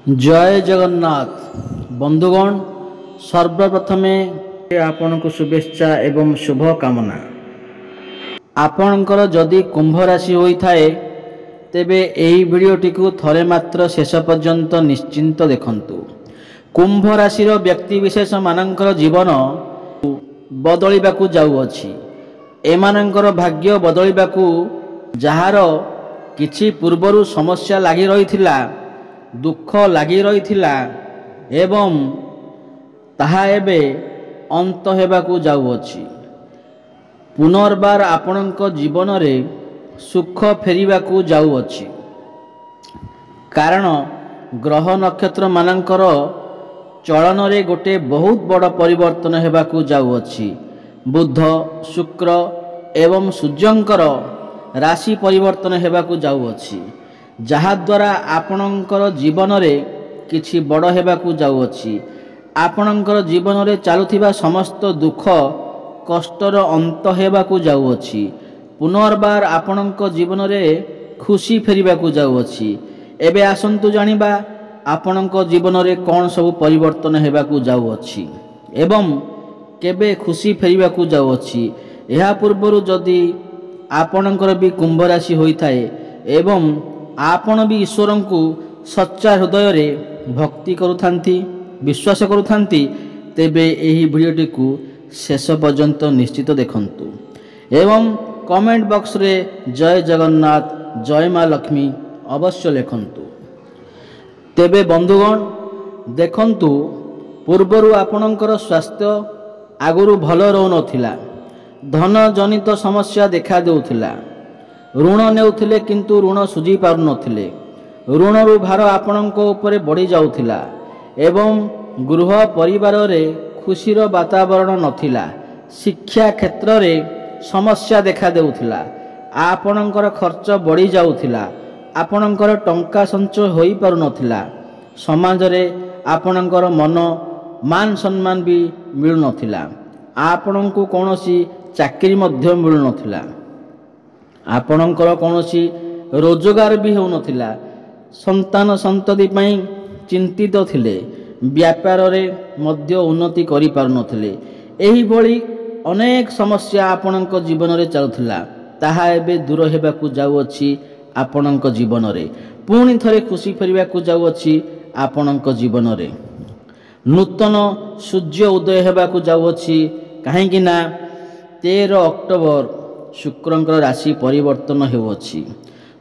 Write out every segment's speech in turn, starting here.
जय जगन्नाथ बंधुगण सर्वप्रथमे आपण को शुभेच्छा एवं शुभ कामना। आपणकर जदि कुंभ राशि होइथाए तेबे एही भिडियोटी को थरे मात्र शेष पर्यंत निश्चिंत देखंतु। कुंभ राशिर व्यक्ति विशेष मानकर जीवन बदलिबाकू जाउअछि। एमानकर भाग्य बदलिबाकू जहार किछि पूर्वरु समस्या लागि रहिथिला, दुख लागि रहिथिला एवं ताहा एबे अंत हेबाकू जाउअछि। पुनर्बार आपणक जीवन रे सुख फेरिबाकू जाउअछि। कारण ग्रह नक्षत्र मानकर चलन रे गोटे बहुत बड़ परिवर्तन हेबाकू जाउअछि। बुध शुक्र एवं सूर्यंकर राशि परिवर्तन हेबाकू जाउअछि, जहा द्वारा आपणकर जीवन रे किछि बड़ हेबाकू जाउअछि। आपणकर जीवन रे चालुथिबा समस्त दुख कष्टर अंत हेबाकू जाउअछि। पुनर्बार आपणक जीवन रे खुशी फेरिबाकू जाउअछि। एबे आसंतु जानिबा आपणक जीवन रे कोन सब परिवर्तन हेबाकू जाउअछि एवं केबे खुशी फेरिबाकू जाउअछि। एहा पूर्वरु जदि आपणकर भी कुंभ राशि होइथाए एवं आपण भी ईश्वर को सच्चा हृदय रे भक्ति करुथांती, विश्वास करुथांती, तेबे एही वीडियोटी को शेष पर्यंत निश्चित देखंतु एवं कमेंट बॉक्स रे जय जगन्नाथ जय माँ लक्ष्मी अवश्य लिखंतु। तेबे बंधुगण देखंतु, पूर्वरु आपणकर स्वास्थ्य आगुरु भल रहु नथिला, धन जनित समस्या देखा देउथिला, ऋण नेउथिले किंतु ऋण सुझी पारु नथिले, ऋणरु भार आपणको उपरे बढ़ी जाउथिला एवं गृह परिवार रे खुशीर वातावरण नथिला। शिक्षा क्षेत्र रे समस्या देखा देउथिला, आपणकर खर्च बढ़ी जाउथिला, आपणकर टंका संचय होई पारु नथिला, समाज रे आपणकर मन मान सम्मान भी मिलु नथिला, आपणको कोनोसी चाकरी मध्य मिलु नथिला, आपणकर कोनोसी रोजगार भी हो नथिला, संतान संतति पई चिंतित थिले, व्यापार रे मध्य उन्नति करि पारु नथिले। एही भली अनेक समस्या आपणक जीवन रे चालुथिला, ताहा एबे दूर हेबाकू जाउअछि। आपणक जीवन रे पुणी थरे खुशी फेरिबाकू जाउअछि। आपणक जीवन रे नूतन सूर्य उदय हेबाकू जाउअछि। काहेकि ना 13 अक्टोबर शुक्रंकर राशि परिवर्तन हेउअछि।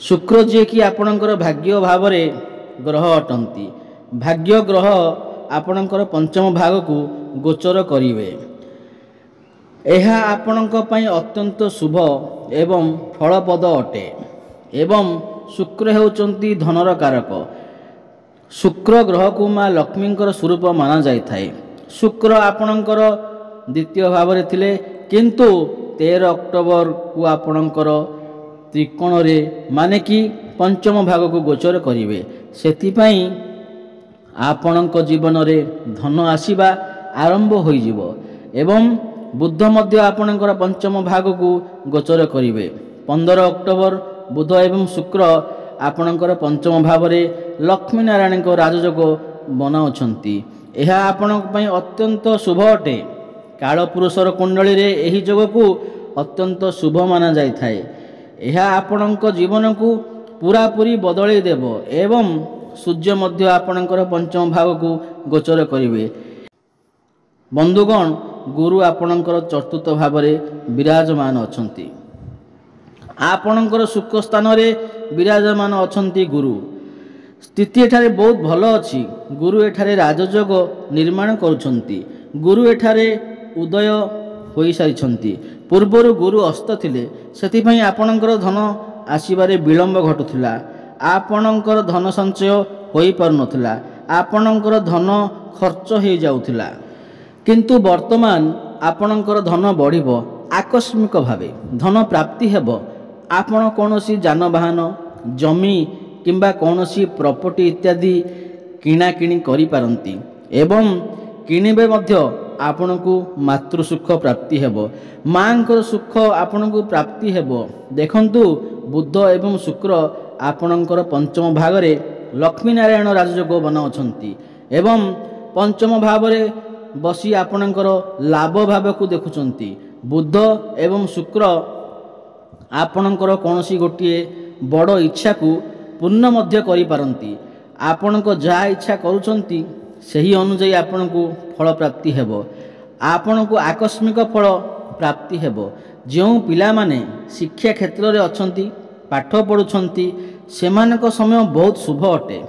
शुक्र जे कि आपणकर भाग्य भाव रे ग्रह अटंती। भाग्य ग्रह आपणकर पंचम भाग को गोचर करिवे। एहा आपणक पई अत्यंत शुभ एवं फलप्रद अटे एवं शुक्र हेउचंती धनर कारक। शुक्र ग्रह को माँ लक्ष्मींकर स्वरूप माना जाइथाए। शुक्र आपणकर द्वितीय भाव रे थिले, किंतु 13 अक्टोबर को आपणकर त्रिकोण रे माने कि पंचम भाग को गोचर करिवे। सेतिपई आपणक जीवन रे धन आसीबा आरंभ होई जिवो एवं बुध मध्य आपणकर पंचम भाग को गोचर करिवे। 15 अक्टोबर बुध एवं शुक्र आपणकर पंचम भाव रे लक्ष्मी नारायण को राजयोग बनाउछंती। एहा आपणक पई अत्यंत शुभ अटे। कालपुरुषर कुंडली रे एही योग को अत्यंत शुभ माना जाइथाए। एहा आपणक जीवन को पूरा पूरी बदलै देबो एवं सूर्य मध्य आपणकर पंचम भाग को गोचर करिवे। बंधुगण गुरु आपणकर चतुर्थ भाव रे विराजमान अछंती। आपणकर सुख स्थान रे विराजमान अछंती गुरु। स्थिति एठारे बहुत भल अछि। गुरु एठारे राजयोग निर्माण करुछंती। गुरु एठारे उदय होई सारिछंती। पूर्वरु गुरु अस्त थिले, सेतिपई आपणकर धन आसीबारे विलंब घटुथिला, आपणकर धन संचय होई पारु नथिला, आपणकर धन खर्च हो जाउथिला। किंतु वर्तमान आपणकर धन बढ़िबो, आकस्मिक भावे धन प्राप्ति हेबो। आपण कोनोसी जानवाहन जमी किंबा कोनोसी प्रॉपर्टी इत्यादि किणा किणी करि पारंती एवं किणिबे मध्य आपणकू मातृ सुख प्राप्ति हेबो, मांकर सुख आपणकू प्राप्ति हेबो। देखंतु बुध एवं शुक्र आपणकर पंचम भाग रे ଲକ୍ଷ୍ମୀ ନାରାୟଣ ରାଜଯୋଗ ବନାଉଛନ୍ତି ଏବଂ ପଞ୍ଚମ ଭାବରେ ବସି ଆପଣଙ୍କର ଲାଭ ଭାବକୁ ଦେଖୁଛନ୍ତି। ବୁଧ ଏବଂ ଶୁକ୍ର ଆପଣଙ୍କର କୌଣସି ଗୋଟିଏ ବଡ଼ ଇଚ୍ଛାକୁ ପୂର୍ଣ୍ଣ ମଧ୍ୟ କରିପାରନ୍ତି। ଆପଣଙ୍କ ଯାହା ଇଚ୍ଛା କରୁଛନ୍ତି ସେହି ଅନୁଯାୟୀ ଆପଣଙ୍କୁ ଫଳ ପ୍ରାପ୍ତି ହେବ। ଆପଣଙ୍କୁ ଆକସ୍ମିକ ଫଳ ପ୍ରାପ୍ତି ହେବ। ଯେଉଁ ପିଲାମାନେ ଶିକ୍ଷା କ୍ଷେତ୍ରରେ ଅଛନ୍ତି, ପାଠ ପଢ଼ୁଛନ୍ତି, ସେମାନଙ୍କ ସମୟ ବହୁତ ଶୁଭ ଅଟେ।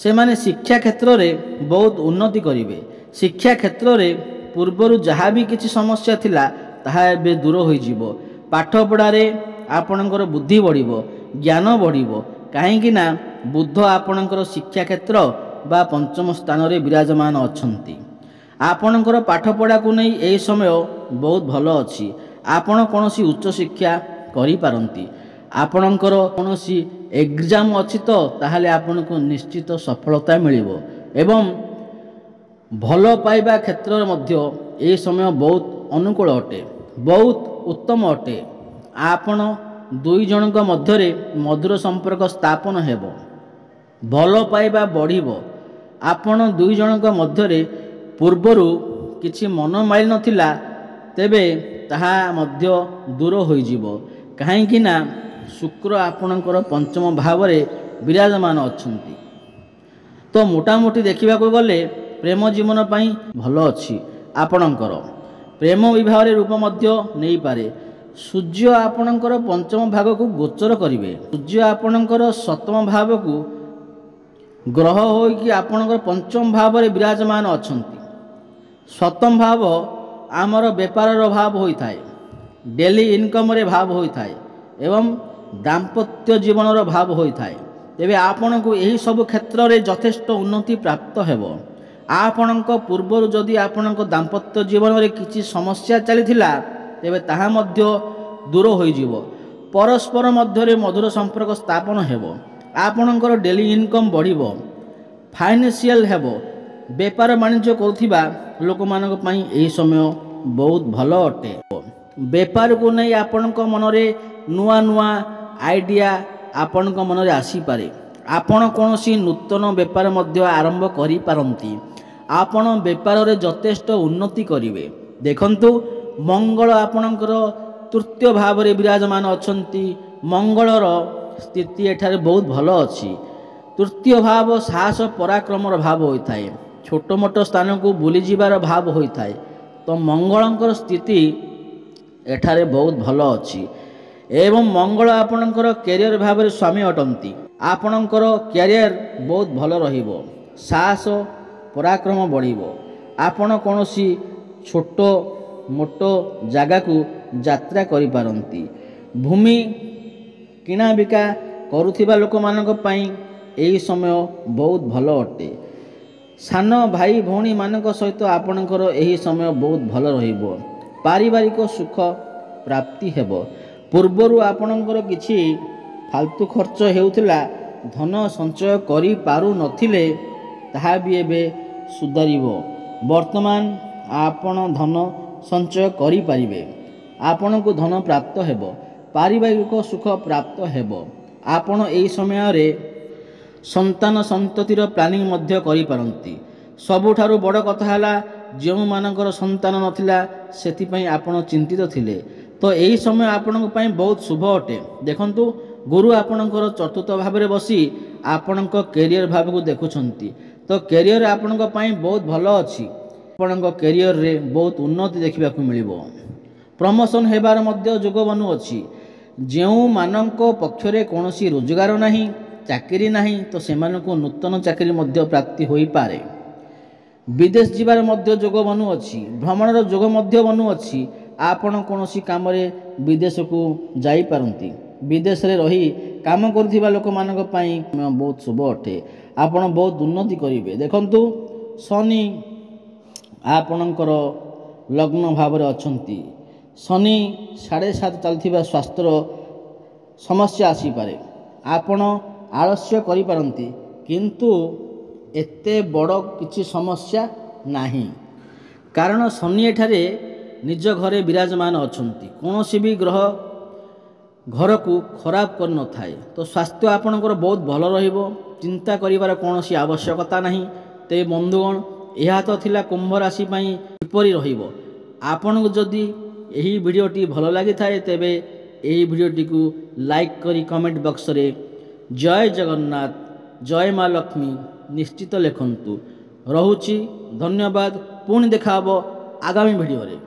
ସେମାନେ ଶିକ୍ଷା କ୍ଷେତ୍ରରେ ବହୁତ ଉନ୍ନତି କରିବେ। ଶିକ୍ଷା କ୍ଷେତ୍ରରେ ପୂର୍ବରୁ ଯାହା ବି କିଛି ସମସ୍ୟା ଥିଲା ତାହା ଏବେ ଦୂର ହୋଇଯିବ। ପାଠପଢ଼ାରେ ଆପଣଙ୍କର ବୁଦ୍ଧି ବଢ଼ିବ, ଜ୍ଞାନ ବଢ଼ିବ। କାହିଁକି ନା ବୁଧ ଆପଣଙ୍କର ଶିକ୍ଷା କ୍ଷେତ୍ର ବା ପଞ୍ଚମ ସ୍ଥାନରେ ବିରାଜମାନ ଅଛନ୍ତି। ଆପଣଙ୍କର ପାଠପଢ଼ାକୁ ନେଇ ଏହି ସମୟ ବହୁତ ଭଲ ଅଛି। ଆପଣ କୌଣସି ଉଚ୍ଚଶିକ୍ଷା କରିପାରନ୍ତି। ଆପଣଙ୍କର କୌଣସି ଏକ୍ଜାମ୍ ଅଛି ତ ତାହେଲେ ଆପଣଙ୍କୁ ନିଶ୍ଚିତ ସଫଳତା ମିଳିବ ଏବଂ ଭଲ ପାଇବା କ୍ଷେତ୍ରରେ ମଧ୍ୟ ଏହି ସମୟ ବହୁତ ଅନୁକୂଳ ଅଟେ, ବହୁତ ଉତ୍ତମ ଅଟେ। ଆପଣ ଦୁଇ ଜଣଙ୍କ ମଧ୍ୟରେ ମଧୁର ସମ୍ପର୍କ ସ୍ଥାପନ ହେବ, ଭଲ ପାଇବା ବଢ଼ିବ। ଆପଣ ଦୁଇ ଜଣଙ୍କ ମଧ୍ୟରେ ପୂର୍ବରୁ କିଛି ମନମାଳି ନଥିଲା, ତେବେ ତାହା ମଧ୍ୟ ଦୂର ହୋଇଯିବ। କାହିଁକି ନା ଶୁକ୍ର ଆପଣଙ୍କର ପଞ୍ଚମ ଭାବରେ ବିରାଜମାନ ଅଛନ୍ତି। ତ ମୋଟାମୋଟି ଦେଖିବାକୁ ଗଲେ ପ୍ରେମ ଜୀବନ ପାଇଁ ଭଲ ଅଛି। ଆପଣଙ୍କର ପ୍ରେମ ବିବାହରେ ରୂପ ମଧ୍ୟ ନେଇପାରେ। ସୂର୍ଯ୍ୟ ଆପଣଙ୍କର ପଞ୍ଚମ ଭାଗକୁ ଗୋଚର କରିବେ। ସୂର୍ଯ୍ୟ ଆପଣଙ୍କର ସପ୍ତମ ଭାବକୁ ଗ୍ରହ ହୋଇକି ଆପଣଙ୍କର ପଞ୍ଚମ ଭାବରେ ବିରାଜମାନ ଅଛନ୍ତି। ସପ୍ତମ ଭାବ ଆମର ବେପାରର ଭାବ ହୋଇଥାଏ, ଡେଲି ଇନକମରେ ଭାବ ହୋଇଥାଏ ଏବଂ ଦାମ୍ପତ୍ୟ ଜୀବନର ଭାବ ହୋଇଥାଏ। ତେବେ ଆପଣଙ୍କୁ ଏହିସବୁ କ୍ଷେତ୍ରରେ ଯଥେଷ୍ଟ ଉନ୍ନତି ପ୍ରାପ୍ତ ହେବ। ଆପଣଙ୍କ ପୂର୍ବରୁ ଯଦି ଆପଣଙ୍କ ଦାମ୍ପତ୍ୟ ଜୀବନରେ କିଛି ସମସ୍ୟା ଚାଲିଥିଲା ତେବେ ତାହା ମଧ୍ୟ ଦୂର ହୋଇଯିବ। ପରସ୍ପର ମଧ୍ୟରେ ମଧୁର ସମ୍ପର୍କ ସ୍ଥାପନ ହେବ। ଆପଣଙ୍କର ଡେଲି ଇନକମ୍ ବଢ଼ିବ, ଫାଇନାନ୍ସିଆଲ ହେବ। ବେପାର ବାଣିଜ୍ୟ କରୁଥିବା ଲୋକମାନଙ୍କ ପାଇଁ ଏହି ସମୟ ବହୁତ ଭଲ ଅଟେ। ବେପାରକୁ ନେଇ ଆପଣଙ୍କ ମନରେ ନୂଆ ନୂଆ ଆଇଡ଼ିଆ ଆପଣଙ୍କ ମନରେ ଆସିପାରେ। ଆପଣ କୌଣସି ନୂତନ ବେପାର ମଧ୍ୟ ଆରମ୍ଭ କରିପାରନ୍ତି। ଆପଣ ବେପାରରେ ଯଥେଷ୍ଟ ଉନ୍ନତି କରିବେ। ଦେଖନ୍ତୁ, ମଙ୍ଗଳ ଆପଣଙ୍କର ତୃତୀୟ ଭାବରେ ବିରାଜମାନ ଅଛନ୍ତି। ମଙ୍ଗଳର ସ୍ଥିତି ଏଠାରେ ବହୁତ ଭଲ ଅଛି। ତୃତୀୟ ଭାବ ସାହସ ପରାକ୍ରମର ଭାବ ହୋଇଥାଏ। ଛୋଟ ମୋଟ ସ୍ଥାନକୁ ବୁଲିଯିବାର ଭାବ ହୋଇଥାଏ। ତ ମଙ୍ଗଳଙ୍କର ସ୍ଥିତି ଏଠାରେ ବହୁତ ଭଲ ଅଛି ଏବଂ ମଙ୍ଗଳ ଆପଣଙ୍କର କ୍ୟାରିୟର ଭାବରେ ସ୍ୱାମୀ ଅଟନ୍ତି। ଆପଣଙ୍କର କ୍ୟାରିୟର ବହୁତ ଭଲ ରହିବ, ସାହସ ପରାକ୍ରମ ବଢ଼ିବ। ଆପଣ କୌଣସି ଛୋଟ ମୋଟ ଜାଗାକୁ ଯାତ୍ରା କରିପାରନ୍ତି। ଭୂମି କିଣାବିକା କରୁଥିବା ଲୋକମାନଙ୍କ ପାଇଁ ଏହି ସମୟ ବହୁତ ଭଲ ଅଟେ। ସାନ ଭାଇ ଭଉଣୀମାନଙ୍କ ସହିତ ଆପଣଙ୍କର ଏହି ସମୟ ବହୁତ ଭଲ ରହିବ। ପାରିବାରିକ ସୁଖ ପ୍ରାପ୍ତି ହେବ। ପୂର୍ବରୁ ଆପଣଙ୍କର କିଛି ଫାଲତୁ ଖର୍ଚ୍ଚ ହେଉଥିଲା, ଧନ ସଞ୍ଚୟ କରିପାରୁନଥିଲେ, ତାହା ବି ଏବେ ସୁଧାରିବ। ବର୍ତ୍ତମାନ ଆପଣ ଧନ ସଞ୍ଚୟ କରିପାରିବେ। ଆପଣଙ୍କୁ ଧନ ପ୍ରାପ୍ତ ହେବ, ପାରିବାରିକ ସୁଖ ପ୍ରାପ୍ତ ହେବ। ଆପଣ ଏହି ସମୟରେ ସନ୍ତାନ ସନ୍ତତିର ପ୍ଲାନିଂ ମଧ୍ୟ କରିପାରନ୍ତି। ସବୁଠାରୁ ବଡ଼ କଥା ହେଲା, ଯେଉଁମାନଙ୍କର ସନ୍ତାନ ନଥିଲା ସେଥିପାଇଁ ଆପଣ ଚିନ୍ତିତ ଥିଲେ, ତ ଏହି ସମୟ ଆପଣଙ୍କ ପାଇଁ ବହୁତ ଶୁଭ ଅଟେ। ଦେଖନ୍ତୁ, ଗୁରୁ ଆପଣଙ୍କର ଚତୁର୍ଥ ଭାବରେ ବସି ଆପଣଙ୍କ କ୍ୟାରିୟର ଭାବକୁ ଦେଖୁଛନ୍ତି। ତ କ୍ୟାରିୟର ଆପଣଙ୍କ ପାଇଁ ବହୁତ ଭଲ ଅଛି। ଆପଣଙ୍କ କ୍ୟାରିୟରରେ ବହୁତ ଉନ୍ନତି ଦେଖିବାକୁ ମିଳିବ। ପ୍ରମୋସନ୍ ହେବାର ମଧ୍ୟ ଯୋଗ ବନୁଅଛି। ଯେଉଁମାନଙ୍କ ପକ୍ଷରେ କୌଣସି ରୋଜଗାର ନାହିଁ, ଚାକିରି ନାହିଁ, ତ ସେମାନଙ୍କୁ ନୂତନ ଚାକିରି ମଧ୍ୟ ପ୍ରାପ୍ତି ହୋଇପାରେ। ବିଦେଶ ଯିବାର ମଧ୍ୟ ଯୋଗ ବନୁଅଛି। ଭ୍ରମଣର ଯୋଗ ମଧ୍ୟ ବନୁଅଛି। ଆପଣ କୌଣସି କାମରେ ବିଦେଶକୁ ଯାଇପାରନ୍ତି। ବିଦେଶରେ ରହି କାମ କରୁଥିବା ଲୋକମାନଙ୍କ ପାଇଁ ବହୁତ ଶୁଭ ଅଟେ। ଆପଣ ବହୁତ ଉନ୍ନତି କରିବେ। ଦେଖନ୍ତୁ, ଶନି ଆପଣଙ୍କର ଲଗ୍ନ ଭାବରେ ଅଛନ୍ତି। ଶନି 7.5 ଚାଲିଥିବା ସ୍ୱାସ୍ଥ୍ୟର ସମସ୍ୟା ଆସିପାରେ। ଆପଣ ଆଳସ୍ୟ କରିପାରନ୍ତି, କିନ୍ତୁ ଏତେ ବଡ଼ କିଛି ସମସ୍ୟା ନାହିଁ, କାରଣ ଶନି ଏଠାରେ ନିଜ ଘରେ ବିରାଜମାନ ଅଛନ୍ତି। କୌଣସି ବି ଗ୍ରହ ଘରକୁ ଖରାପ କରିନଥାଏ। ତ ସ୍ୱାସ୍ଥ୍ୟ ଆପଣଙ୍କର ବହୁତ ଭଲ ରହିବ। ଚିନ୍ତା କରିବାର କୌଣସି ଆବଶ୍ୟକତା ନାହିଁ। ତେବେ ବନ୍ଧୁଗଣ, ଏହା ତ ଥିଲା କୁମ୍ଭ ରାଶି ପାଇଁ କିପରି ରହିବ। ଆପଣଙ୍କୁ ଯଦି ଏହି ଭିଡ଼ିଓଟି ଭଲ ଲାଗିଥାଏ ତେବେ ଏହି ଭିଡ଼ିଓଟିକୁ ଲାଇକ୍ କରି କମେଣ୍ଟ ବକ୍ସରେ ଜୟ ଜଗନ୍ନାଥ, ଜୟ ମା ଲକ୍ଷ୍ମୀ ନିଶ୍ଚିତ ଲେଖନ୍ତୁ। ରହୁଛି, ଧନ୍ୟବାଦ। ପୁଣି ଦେଖା ହେବ ଆଗାମୀ ଭିଡ଼ିଓରେ।